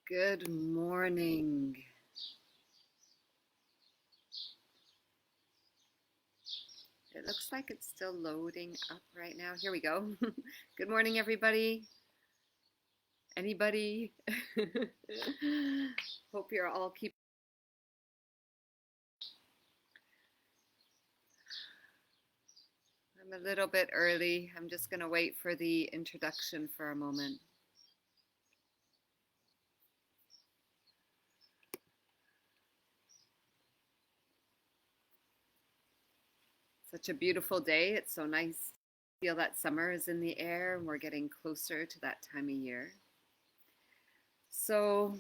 Good morning. It looks like it's still loading up right now. Here we go. Good morning, everybody. Anybody? Hope you're all keeping. I'm a little bit early. I'm just going to wait for the introduction for a moment. Such a beautiful day. It's so nice to feel that summer is in the air and we're getting closer to that time of year. So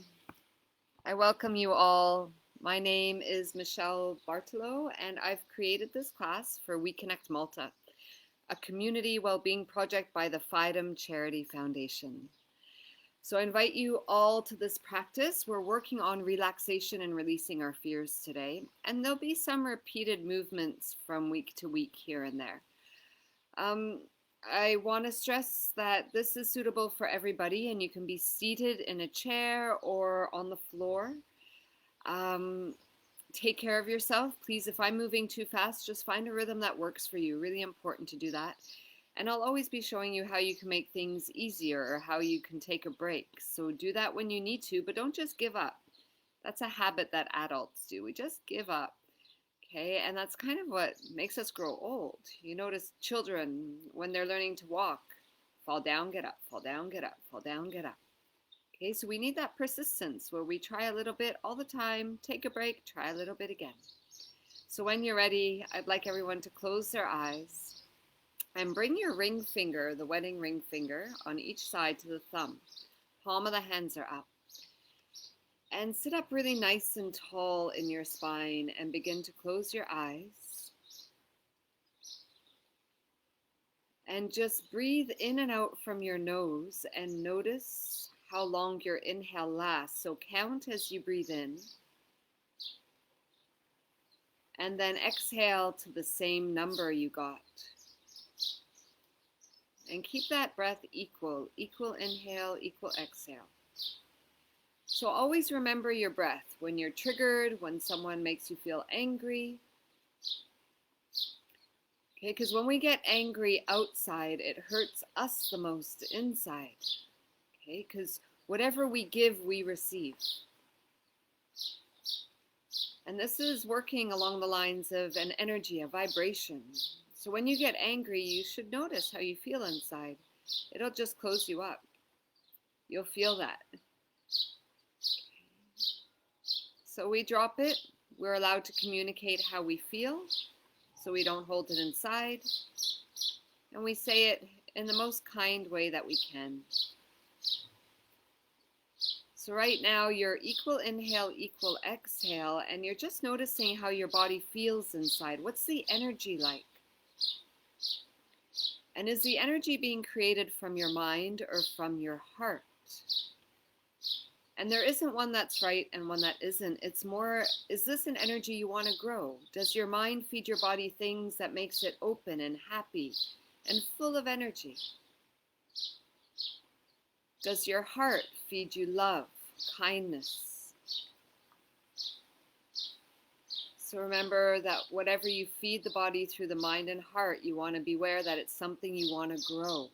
I welcome you all. My name is Michelle Bartolo, and I've created this class for We Connect Malta, a community well-being project by the FIDEM Charity Foundation. So I invite you all to this practice. We're working on relaxation and releasing our fears today, and there'll be some repeated movements from week to week here and there. I want to stress that this is suitable for everybody, and you can be seated in a chair or on the floor. Take care of yourself. Please, if I'm moving too fast, just find a rhythm that works for you. Really important to do that. And I'll always be showing you how you can make things easier or how you can take a break. So do that when you need to, but don't just give up. That's a habit that adults do. We just give up. Okay, and that's kind of what makes us grow old. You notice children, when they're learning to walk, fall down, get up, fall down, get up, fall down, get up. Okay, so we need that persistence where we try a little bit all the time, take a break, try a little bit again. So when you're ready, I'd like everyone to close their eyes and bring your ring finger, the wedding ring finger, on each side to the thumb. Palm of the hands are up. And sit up really nice and tall in your spine and begin to close your eyes. And just breathe in and out from your nose and notice how long your inhale lasts. So count as you breathe in. And then exhale to the same number you got. And keep that breath equal inhale, equal exhale. So always remember your breath when you're triggered, when someone makes you feel angry. Okay, because when we get angry outside, it hurts us the most inside. Okay, because whatever we give, we receive. And this is working along the lines of an energy, a vibration. So when you get angry, you should notice how you feel inside. It'll just close you up. You'll feel that. So we drop it. We're allowed to communicate how we feel, so we don't hold it inside. And we say it in the most kind way that we can. So right now, you're equal inhale, equal exhale, and you're just noticing how your body feels inside. What's the energy like? And is the energy being created from your mind or from your heart? And there isn't one that's right and one that isn't. It's more, is this an energy you want to grow? Does your mind feed your body things that makes it open and happy and full of energy? Does your heart feed you love, kindness? So remember that whatever you feed the body through the mind and heart, you want to be aware that it's something you want to grow.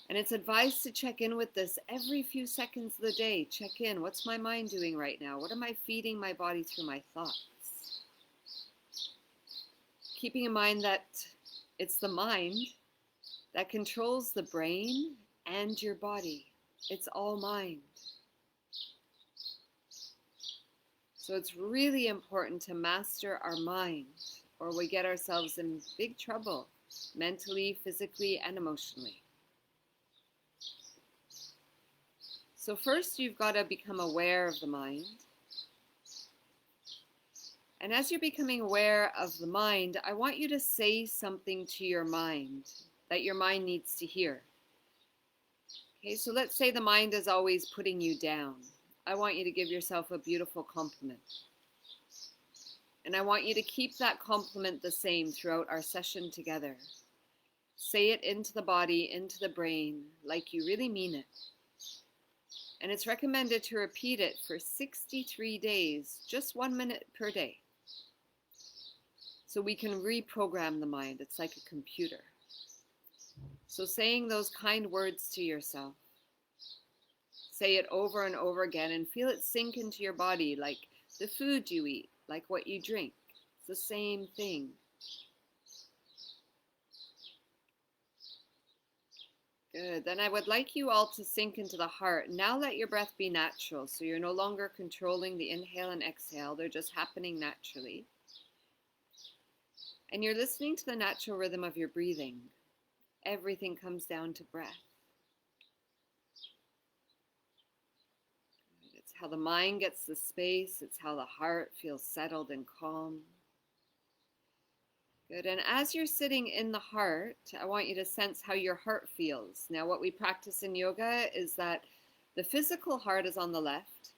And it's advised to check in with this every few seconds of the day. Check in. What's my mind doing right now? What am I feeding my body through my thoughts? Keeping in mind that it's the mind that controls the brain and your body. It's all mind. So it's really important to master our mind, or we get ourselves in big trouble, mentally, physically, and emotionally. So first, you've got to become aware of the mind. And as you're becoming aware of the mind, I want you to say something to your mind that your mind needs to hear. Okay, so let's say the mind is always putting you down. I want you to give yourself a beautiful compliment. And I want you to keep that compliment the same throughout our session together. Say it into the body, into the brain, like you really mean it. And it's recommended to repeat it for 63 days, just 1 minute per day. So we can reprogram the mind. It's like a computer. So saying those kind words to yourself, say it over and over again and feel it sink into your body, like the food you eat, like what you drink. It's the same thing. Good. Then I would like you all to sink into the heart. Now let your breath be natural. So you're no longer controlling the inhale and exhale. They're just happening naturally. And you're listening to the natural rhythm of your breathing. Everything comes down to breath. It's how the mind gets the space. It's how the heart feels settled and calm. Good. And as you're sitting in the heart, I want you to sense how your heart feels. Now, what we practice in yoga is that the physical heart is on the left,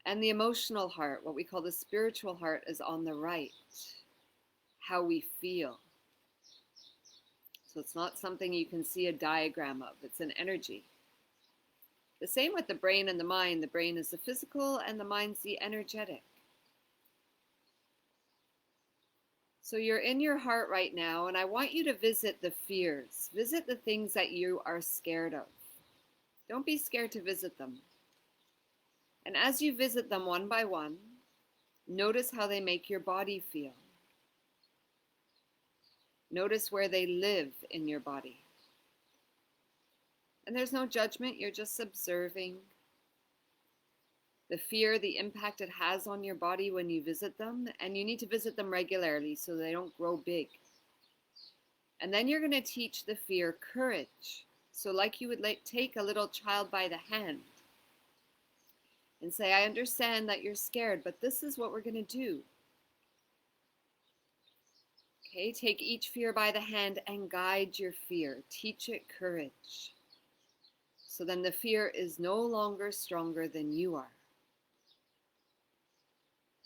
and the emotional heart, what we call the spiritual heart, is on the right. How we feel. So it's not something you can see a diagram of. It's an energy. The same with the brain and the mind. The brain is the physical, and the mind's the energetic. So you're in your heart right now, and I want you to visit the fears. Visit the things that you are scared of. Don't be scared to visit them. And as you visit them one by one, notice how they make your body feel. Notice where they live in your body. And there's no judgment, you're just observing the fear, the impact it has on your body when you visit them, and you need to visit them regularly so they don't grow big. And then you're going to teach the fear courage. So like you would take a little child by the hand and say, I understand that you're scared, but this is what we're going to do. Okay, take each fear by the hand and guide your fear. Teach it courage. So then the fear is no longer stronger than you are.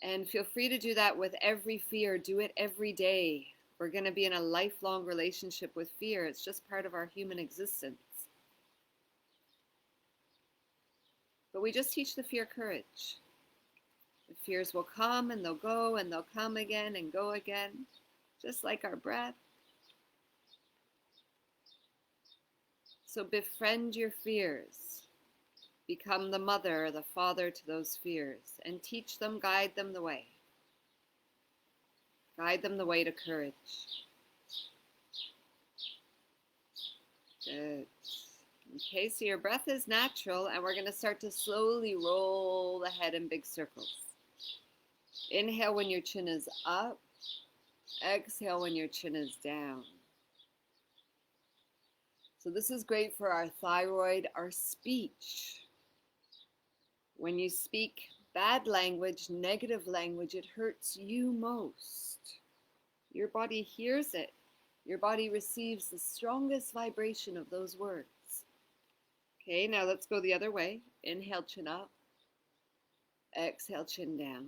And feel free to do that with every fear. Do it every day. We're going to be in a lifelong relationship with fear. It's just part of our human existence. But we just teach the fear courage. The fears will come and they'll go and they'll come again and go again, just like our breath. So befriend your fears. Become the mother or the father to those fears and teach them, guide them the way. Guide them the way to courage. Good. Okay, so your breath is natural, and we're going to start to slowly roll the head in big circles. Inhale when your chin is up. Exhale when your chin is down. So this is great for our thyroid, our speech. When you speak bad language, negative language, it hurts you most. Your body hears it. Your body receives the strongest vibration of those words. Okay, now let's go the other way. Inhale, chin up. Exhale, chin down.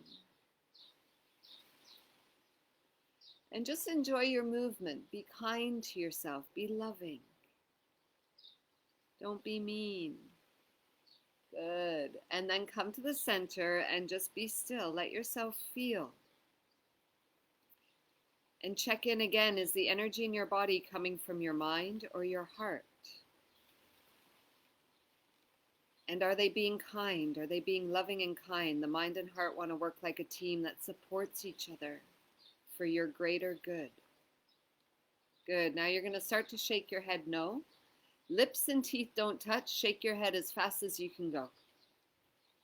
And just enjoy your movement. Be kind to yourself. Be loving. Don't be mean. Good. And then come to the center and just be still. Let yourself feel. And check in again. Is the energy in your body coming from your mind or your heart? And are they being kind? Are they being loving and kind? The mind and heart want to work like a team that supports each other for your greater good. Good. Now you're going to start to shake your head no. Lips and teeth don't touch. Shake your head as fast as you can go.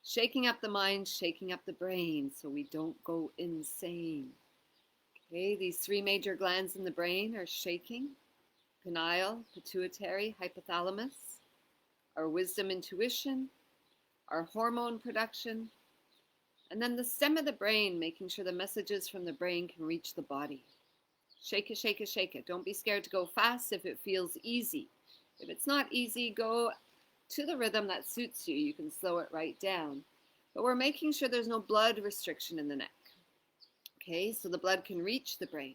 Shaking up the mind, shaking up the brain so we don't go insane. Okay, these three major glands in the brain are shaking. Pineal, pituitary, hypothalamus. Our wisdom, intuition. Our hormone production. And then the stem of the brain, making sure the messages from the brain can reach the body. Shake it, shake it, shake it. Don't be scared to go fast if it feels easy. If it's not easy, go to the rhythm that suits you. You can slow it right down. But we're making sure there's no blood restriction in the neck. Okay, so the blood can reach the brain.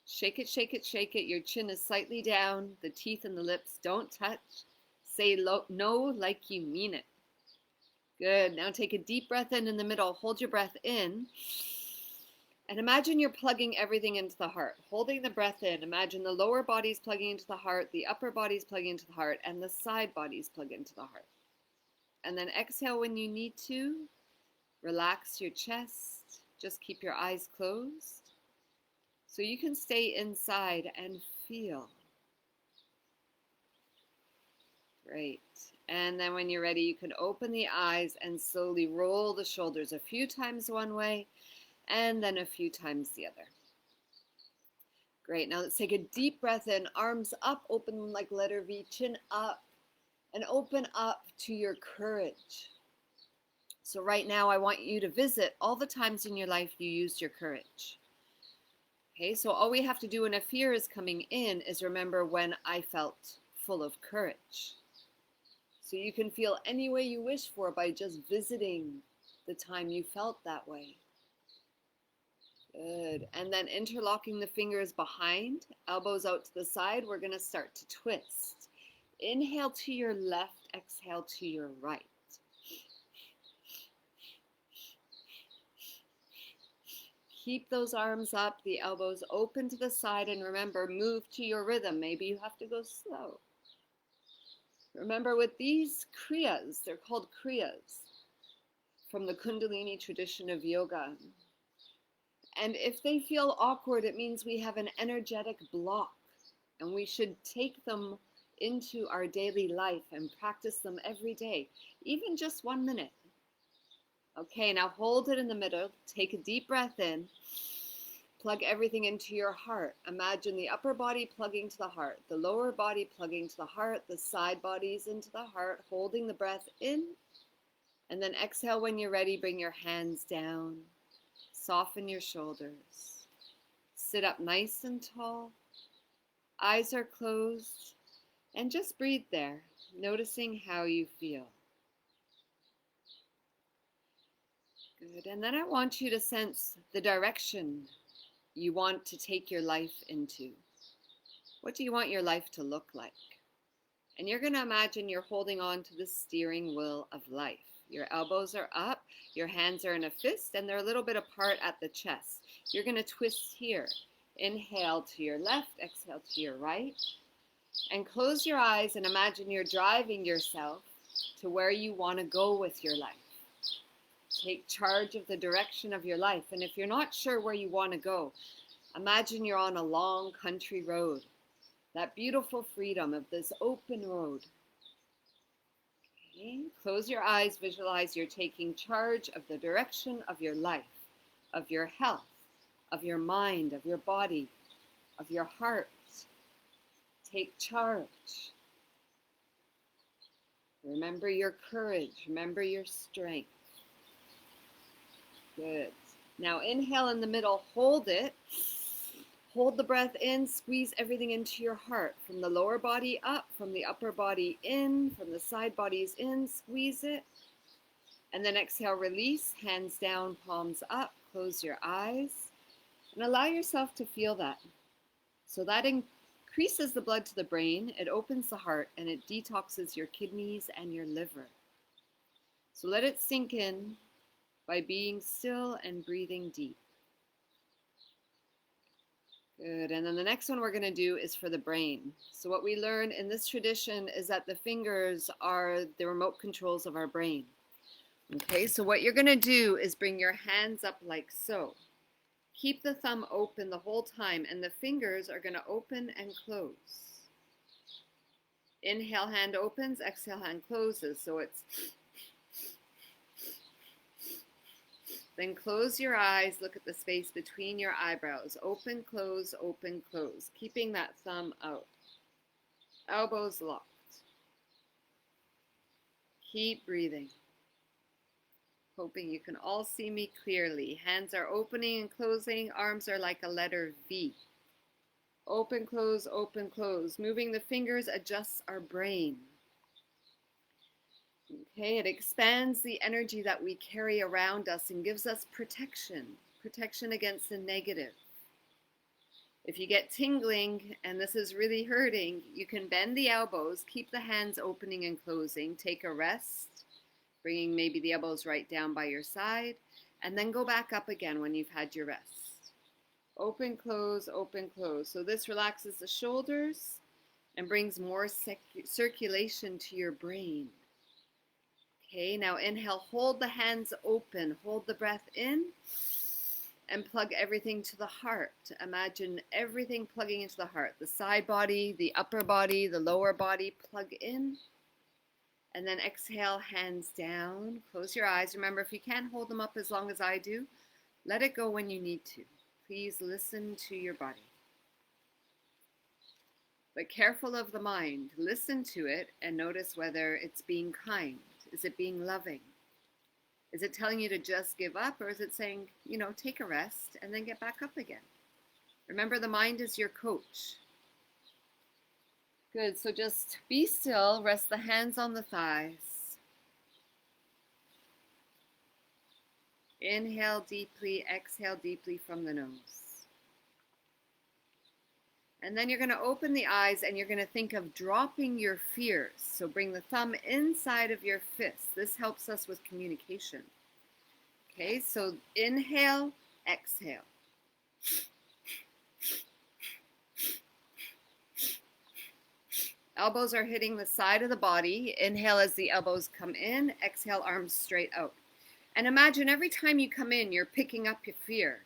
Shake it, shake it, shake it. Your chin is slightly down. The teeth and the lips don't touch. Say no like you mean it. Good. Now take a deep breath in the middle. Hold your breath in. And imagine you're plugging everything into the heart. Holding the breath in, imagine the lower body's plugging into the heart, the upper body's plugging into the heart, and the side bodies plug into the heart. And then exhale when you need to. Relax your chest. Just keep your eyes closed. So you can stay inside and feel. Great. And then when you're ready, you can open the eyes and slowly roll the shoulders a few times one way and then a few times the other. Great. Now let's take a deep breath in. Arms up, open like letter V, chin up, and open up to your courage. So right now I want you to visit all the times in your life you used your courage. Okay, so all we have to do when a fear is coming in is remember when I felt full of courage. So you can feel any way you wish for by just visiting the time you felt that way. Good. And then interlocking the fingers behind, elbows out to the side, we're going to start to twist. Inhale to your left, exhale to your right. Keep those arms up, the elbows open to the side, and remember, move to your rhythm. Maybe you have to go slow. Remember, with these kriyas, they're called kriyas from the Kundalini tradition of yoga. And if they feel awkward, it means we have an energetic block, and we should take them into our daily life and practice them every day, even just 1 minute. Okay, now hold it in the middle. Take a deep breath in. Plug everything into your heart. Imagine the upper body plugging to the heart, the lower body plugging to the heart, the side bodies into the heart, holding the breath in. And then exhale when you're ready. Bring your hands down. Soften your shoulders. Sit up nice and tall. Eyes are closed. And just breathe there, noticing how you feel. Good. And then I want you to sense the direction you want to take your life into. What do you want your life to look like? And you're going to imagine you're holding on to the steering wheel of life. Your elbows are up, your hands are in a fist, and they're a little bit apart at the chest. You're going to twist here. Inhale to your left, exhale to your right. And close your eyes and imagine you're driving yourself to where you want to go with your life. Take charge of the direction of your life. And if you're not sure where you want to go, imagine you're on a long country road. That beautiful freedom of this open road. Okay. Close your eyes, visualize you're taking charge of the direction of your life, of your health, of your mind, of your body, of your heart. Take charge. Remember your courage. Remember your strength. Good. Now inhale in the middle, hold it. Hold the breath in, squeeze everything into your heart. From the lower body up, from the upper body in, from the side bodies in, squeeze it. And then exhale, release, hands down, palms up, close your eyes. And allow yourself to feel that. So that increases the blood to the brain, it opens the heart, and it detoxes your kidneys and your liver. So let it sink in by being still and breathing deep. Good. And then the next one we're going to do is for the brain. So what we learn in this tradition is that the fingers are the remote controls of our brain. Okay, so what you're going to do is bring your hands up like so. Keep the thumb open the whole time, and the fingers are going to open and close. Inhale, hand opens, exhale, hand closes. So it's... Then close your eyes, look at the space between your eyebrows. Open, close, keeping that thumb out. Elbows locked. Keep breathing. Hoping you can all see me clearly. Hands are opening and closing, arms are like a letter V. Open, close, moving the fingers adjusts our brain. Okay, it expands the energy that we carry around us and gives us protection against the negative. If you get tingling and this is really hurting, you can bend the elbows, keep the hands opening and closing, take a rest, bringing maybe the elbows right down by your side, and then go back up again when you've had your rest. Open, close, open, close. So this relaxes the shoulders and brings more circulation to your brain. Okay, now inhale, hold the hands open, hold the breath in, and plug everything to the heart. Imagine everything plugging into the heart. The side body, the upper body, the lower body, plug in. And then exhale, hands down. Close your eyes. Remember, if you can't hold them up as long as I do, let it go when you need to. Please listen to your body. But careful of the mind. Listen to it and notice whether it's being kind. Is it being loving? Is it telling you to just give up, or is it saying, take a rest and then get back up again? Remember, the mind is your coach. Good, so just be still, rest the hands on the thighs. Inhale deeply, exhale deeply from the nose. And then you're going to open the eyes and you're going to think of dropping your fears. So bring the thumb inside of your fist. This helps us with communication. Okay, so inhale, exhale. Elbows are hitting the side of the body. Inhale as the elbows come in. Exhale, arms straight out. And imagine every time you come in, you're picking up your fear.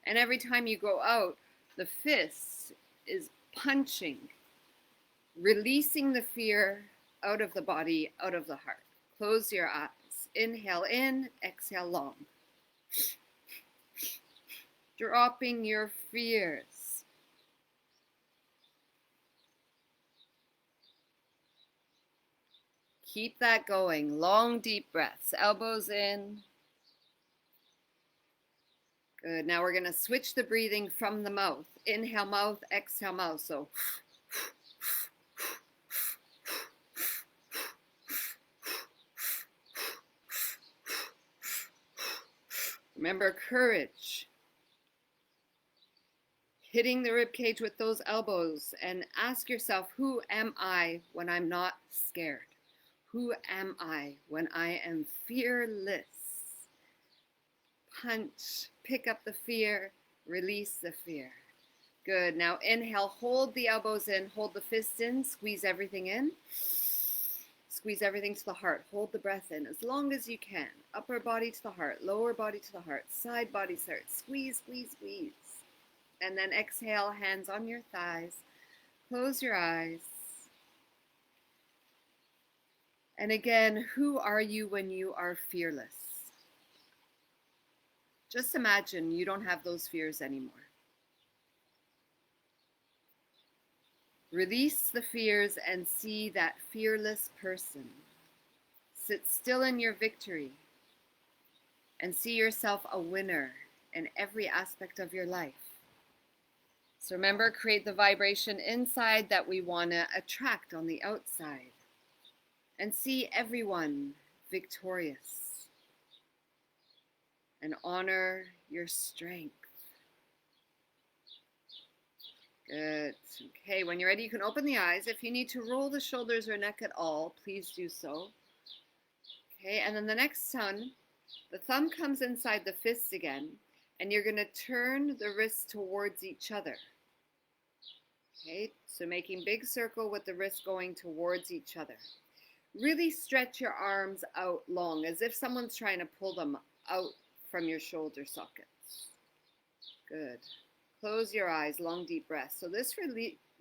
And every time you go out, the fist is punching, releasing the fear out of the body, out of the heart. Close your eyes. Inhale in, exhale long. Dropping your fears. Keep that going. Long, deep breaths. Elbows in. Good. Now we're going to switch the breathing from the mouth. Inhale mouth, exhale mouth. So remember, courage. Hitting the rib cage with those elbows, and ask yourself, who am I when I'm not scared? Who am I when I am fearless? Punch, pick up the fear, release the fear. Good. Now inhale, hold the elbows in, hold the fists in, squeeze everything in. Squeeze everything to the heart. Hold the breath in as long as you can. Upper body to the heart, lower body to the heart, side body to the heart. Squeeze, squeeze, squeeze. And then exhale, hands on your thighs. Close your eyes. And again, who are you when you are fearless? Just imagine you don't have those fears anymore. Release the fears and see that fearless person. Sit still in your victory and see yourself a winner in every aspect of your life. So remember, create the vibration inside that we want to attract on the outside. And see everyone victorious. And honor your strength. Good. Okay, when you're ready, you can open the eyes. If you need to roll the shoulders or neck at all, please do so. Okay, and then the next one, the thumb comes inside the fist again, and you're going to turn the wrists towards each other. Okay, so making big circle with the wrists going towards each other. Really stretch your arms out long, as if someone's trying to pull them out from your shoulder sockets. Good. Close your eyes, long deep breaths. So this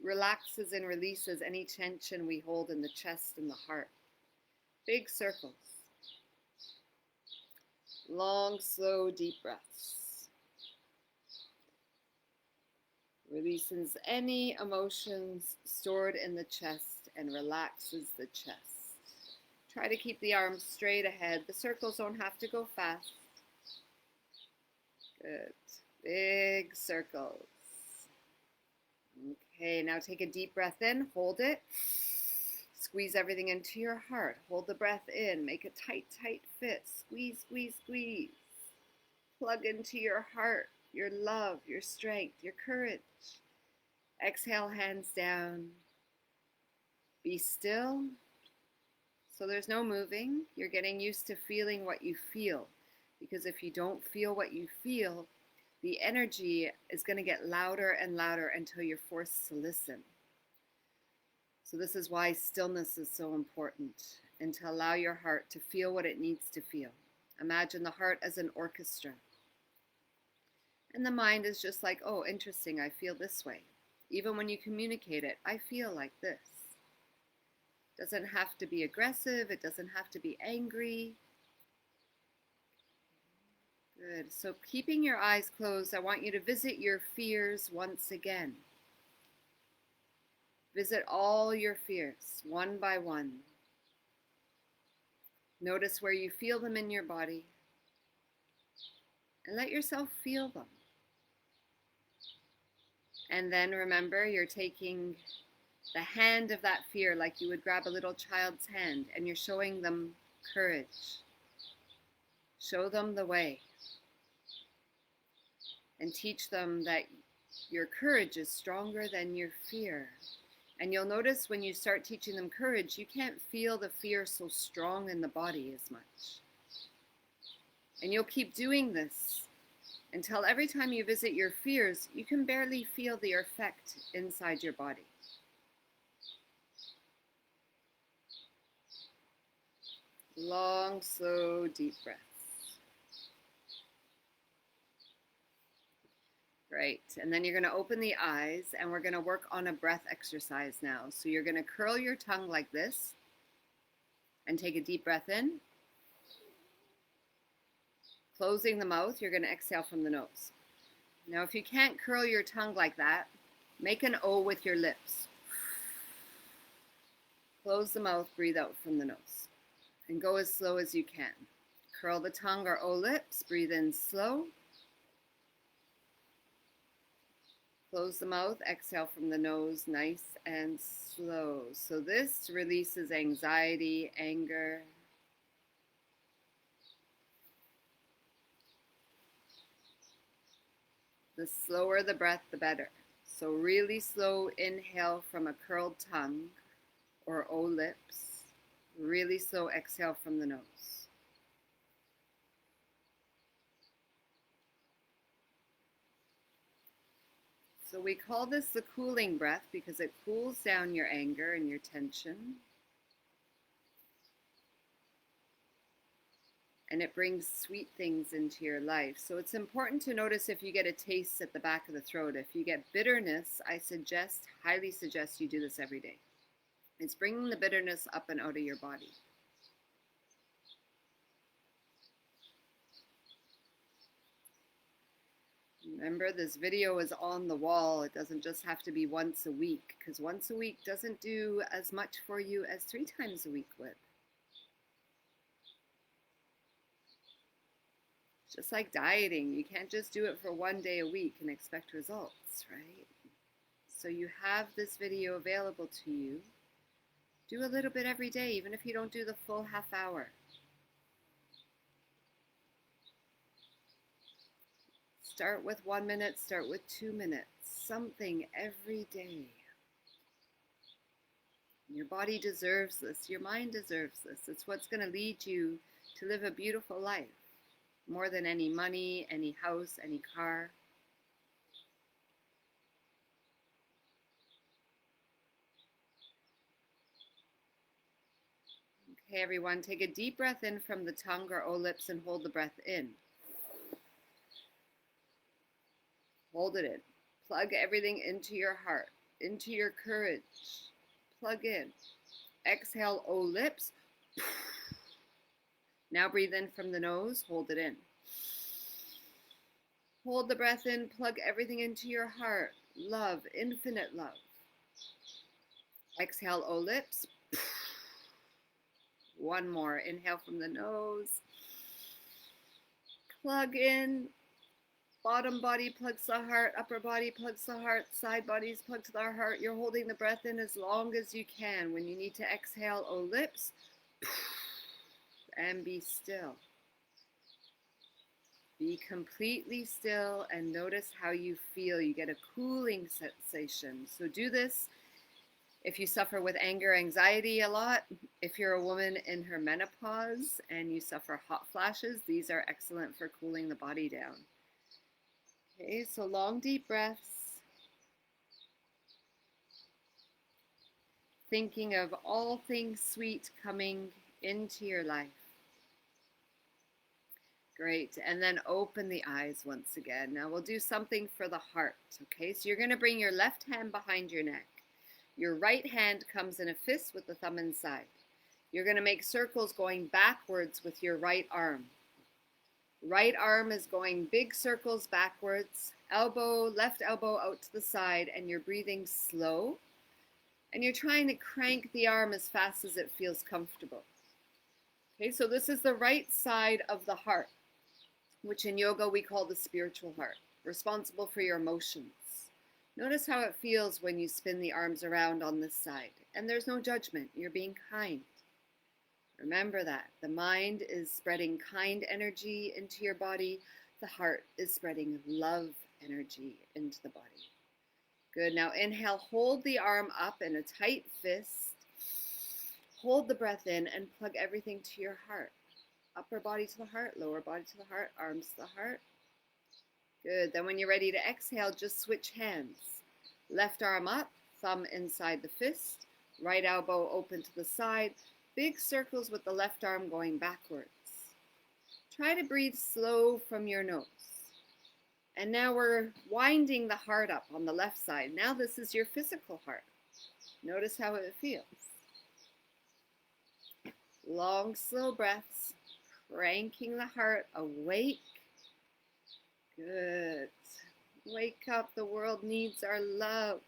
relaxes and releases any tension we hold in the chest and the heart. Big circles. Long, slow, deep breaths. Releases any emotions stored in the chest and relaxes the chest. Try to keep the arms straight ahead. The circles don't have to go fast. Good. Big circles. Okay, now take a deep breath in. Hold it. Squeeze everything into your heart. Hold the breath in. Make a tight, tight fit. Squeeze, squeeze, squeeze. Plug into your heart, your love, your strength, your courage. Exhale, hands down. Be still. So there's no moving. You're getting used to feeling what you feel. Because if you don't feel what you feel, the energy is going to get louder and louder until you're forced to listen. So this is why stillness is so important, and to allow your heart to feel what it needs to feel. Imagine the heart as an orchestra. And the mind is just like, oh, interesting, I feel this way. Even when you communicate it, I feel like this. It doesn't have to be aggressive. It doesn't have to be angry. Good. So keeping your eyes closed, I want you to visit your fears once again. Visit all your fears, one by one. Notice where you feel them in your body. And let yourself feel them. And then remember, you're taking the hand of that fear like you would grab a little child's hand, and you're showing them courage. Show them the way. And teach them that your courage is stronger than your fear. And you'll notice when you start teaching them courage, you can't feel the fear so strong in the body as much. And you'll keep doing this until every time you visit your fears, you can barely feel the effect inside your body. Long, slow, deep breaths. Great. And then you're going to open the eyes, and we're going to work on a breath exercise now. So you're going to curl your tongue like this and take a deep breath in. Closing the mouth, you're going to exhale from the nose. Now, if you can't curl your tongue like that, make an O with your lips. Close the mouth, breathe out from the nose. And go as slow as you can. Curl the tongue or O lips, breathe in slow. Close the mouth, exhale from the nose, nice and slow. So this releases anxiety, anger. The slower the breath, the better. So really slow inhale from a curled tongue or O lips. Really slow exhale from the nose. So we call this the cooling breath because it cools down your anger and your tension. And it brings sweet things into your life. So it's important to notice if you get a taste at the back of the throat. If you get bitterness, I highly suggest you do this every day. It's bringing the bitterness up and out of your body. Remember, this video is on the wall. It doesn't just have to be once a week, because once a week doesn't do as much for you as 3 times a week would. It's just like dieting. You can't just do it for 1 day a week and expect results, right? So you have this video available to you. Do a little bit every day, even if you don't do the full half hour. Start with 1 minute, start with 2 minutes, something every day. Your body deserves this, your mind deserves this. It's what's going to lead you to live a beautiful life, more than any money, any house, any car. Okay, everyone, take a deep breath in from the tongue or O lips and hold the breath in. Hold it in. Plug everything into your heart, into your courage. Plug in. Exhale, O lips. Now breathe in from the nose. Hold it in. Hold the breath in. Plug everything into your heart. Love, infinite love. Exhale, O lips. One more. Inhale from the nose. Plug in. Bottom body plugs the heart, upper body plugs the heart, side bodies plug to the heart. You're holding the breath in as long as you can. When you need to exhale, O lips, and be still. Be completely still and notice how you feel. You get a cooling sensation. So do this If you suffer with anger, anxiety a lot, if you're a woman in her menopause and you suffer hot flashes, these are excellent for cooling the body down. Okay, so long, deep breaths. Thinking of all things sweet coming into your life. Great. And then open the eyes once again. Now we'll do something for the heart. Okay, so you're going to bring your left hand behind your neck. Your right hand comes in a fist with the thumb inside. You're going to make circles going backwards with your right arm. Right arm is going big circles backwards. Elbow, left elbow out to the side, and you're breathing slow. And you're trying to crank the arm as fast as it feels comfortable. Okay, so this is the right side of the heart, which in yoga we call the spiritual heart, responsible for your emotions. Notice how it feels when you spin the arms around on this side. And there's no judgment. You're being kind. Remember that. The mind is spreading kind energy into your body. The heart is spreading love energy into the body. Good. Now inhale, hold the arm up in a tight fist. Hold the breath in and plug everything to your heart. Upper body to the heart, lower body to the heart, arms to the heart. Good. Then when you're ready to exhale, just switch hands. Left arm up, thumb inside the fist, right elbow open to the side, big circles with the left arm going backwards. Try to breathe slow from your nose. And now we're winding the heart up on the left side. Now this is your physical heart. Notice how it feels. Long, slow breaths, cranking the heart awake. Good. Wake up, the world needs our love.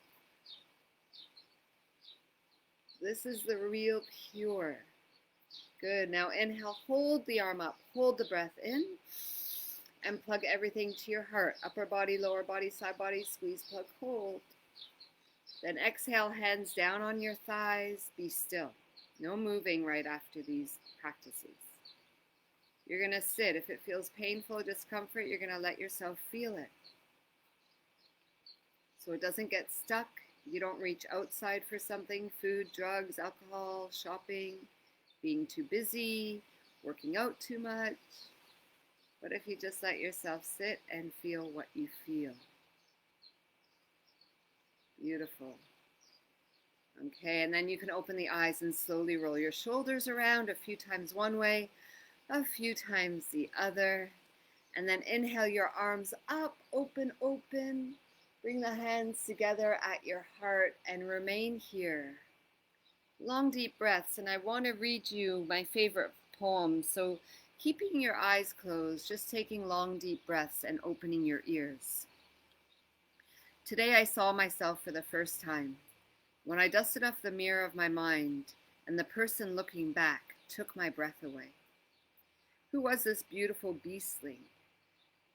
This is the real cure. Good. Now inhale, hold the arm up, hold the breath in, and plug everything to your heart. Upper body, lower body, side body, squeeze, plug, hold. Then exhale, hands down on your thighs, be still. No moving right after these practices. You're going to sit. If it feels painful, discomfort, you're going to let yourself feel it. So it doesn't get stuck. You don't reach outside for something, food, drugs, alcohol, shopping, being too busy, working out too much. What if you just let yourself sit and feel what you feel? Beautiful. Okay, and then you can open the eyes and slowly roll your shoulders around a few times one way, a few times the other. And then inhale your arms up, open, open. Bring the hands together at your heart and remain here. Long, deep breaths, and I want to read you my favorite poem. So keeping your eyes closed, just taking long, deep breaths and opening your ears. Today I saw myself for the first time. When I dusted off the mirror of my mind and the person looking back took my breath away. Who was this beautiful beastling,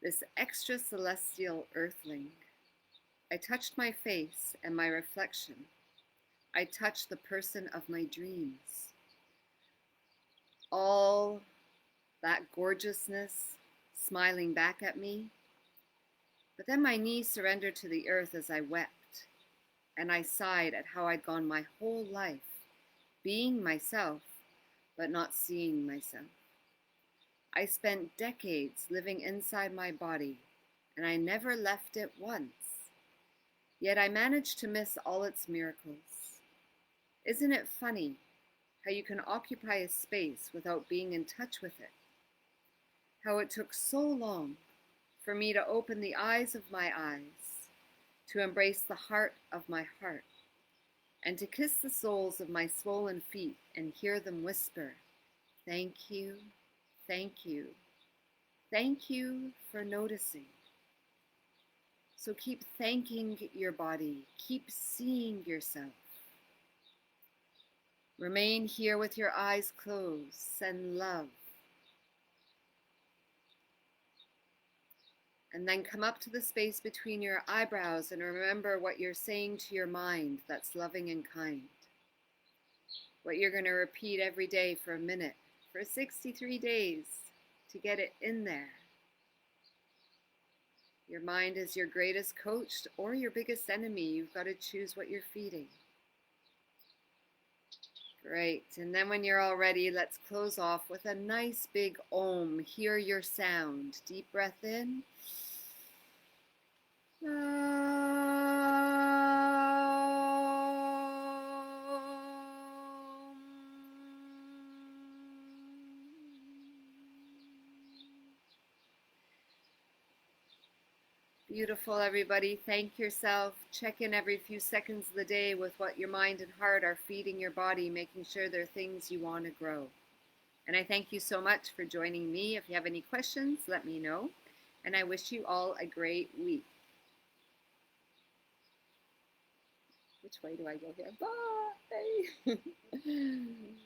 this extra celestial earthling? I touched my face and my reflection. I touched the person of my dreams. All that gorgeousness smiling back at me. But then my knees surrendered to the earth as I wept, and I sighed at how I'd gone my whole life, being myself, but not seeing myself. I spent decades living inside my body, and I never left it once. Yet I managed to miss all its miracles. Isn't it funny how you can occupy a space without being in touch with it? How it took so long for me to open the eyes of my eyes, to embrace the heart of my heart, and to kiss the soles of my swollen feet and hear them whisper, "Thank you, thank you, thank you for noticing." So keep thanking your body. Keep seeing yourself. Remain here with your eyes closed. Send love. And then come up to the space between your eyebrows and remember what you're saying to your mind that's loving and kind. What you're going to repeat every day for a minute, for 63 days to get it in there. Your mind is your greatest coach or your biggest enemy. You've got to choose what you're feeding. Great. And then when you're all ready, let's close off with a nice big Om. Hear your sound. Deep breath in. Beautiful, everybody. Thank yourself. Check in every few seconds of the day with what your mind and heart are feeding your body, making sure they're things you want to grow. And I thank you so much for joining me. If you have any questions, let me know. And I wish you all a great week. Which way do I go here? Bye.